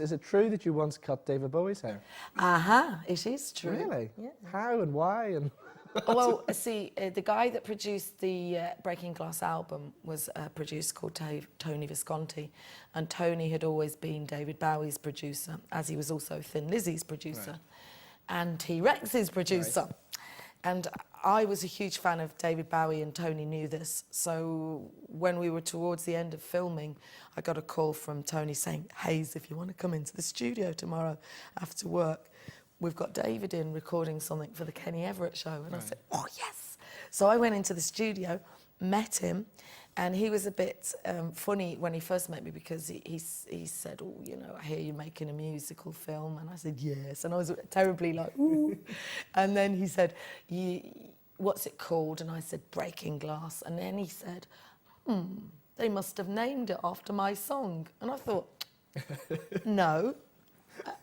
Is it true that you once cut David Bowie's hair? It is true. Really? Yeah. How and why? And Well, see, the guy that produced the Breaking Glass album was a producer called Tony Visconti, and Tony had always been David Bowie's producer, as he was also Thin Lizzy's producer, and T-Rex's producer. Right. And I was a huge fan of David Bowie, and Tony knew this. So when we were towards the end of filming, I got a call from Tony saying, "Hayes, if you want to come into the studio tomorrow after work, we've got David in recording something for the Kenny Everett show." And I said, "Oh, yes." So I went into the studio, met him, and he was a bit funny when he first met me, because he said, "Oh, you know, I hear you're making a musical film." And I said, "Yes." And I was terribly like, "Ooh." And then he said, "What's it called?" And I said, "Breaking Glass." And then he said, "They must have named it after my song." And I thought, no.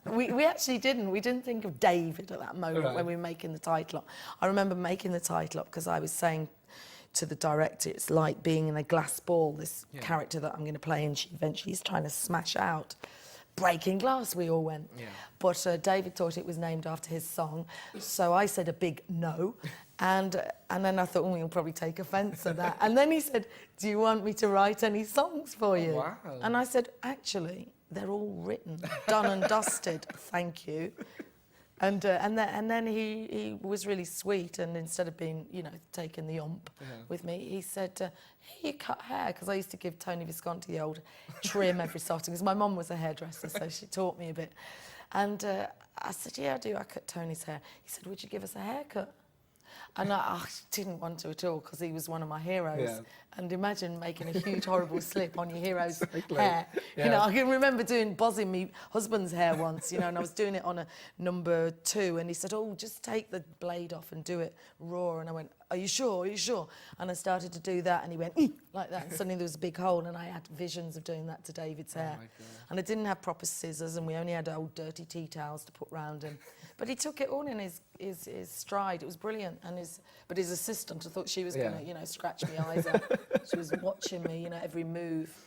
We actually didn't. We didn't think of David at that moment when we were making the title up. I remember making the title up because I was saying to the director, it's like being in a glass ball, this character that I'm going to play, and she eventually is trying to smash out. Breaking Glass, we all went. Yeah. But David thought it was named after his song, so I said a big no. And then I thought, oh, he'll probably take offence at that. And then he said, "Do you want me to write any songs for you?" Wow. And I said, "Actually, they're all written, done and dusted, thank you." And then he was really sweet, and instead of being, you know, taking the ump with me, he said, "Here, you cut hair," because I used to give Tony Visconti the old trim every so often, because my mum was a hairdresser, so she taught me a bit. And I said, "Yeah, I do, I cut Tony's hair." He said, "Would you give us a haircut?" And I didn't want to at all, because he was one of my heroes. Yeah. And imagine making a huge, horrible slip on your hero's hair. Yeah. You know, I can remember buzzing my husband's hair once, you know, and I was doing it on a number 2, and he said, "Oh, just take the blade off and do it raw." And I went, "Are you sure? Are you sure?" And I started to do that, and he went, like that. And suddenly there was a big hole, and I had visions of doing that to David's hair. And I didn't have proper scissors, and we only had old dirty tea towels to put round him. But he took it all in his stride. It was brilliant. But his assistant, I thought she was going to, you know, scratch my eyes out. She was watching me, you know, every move.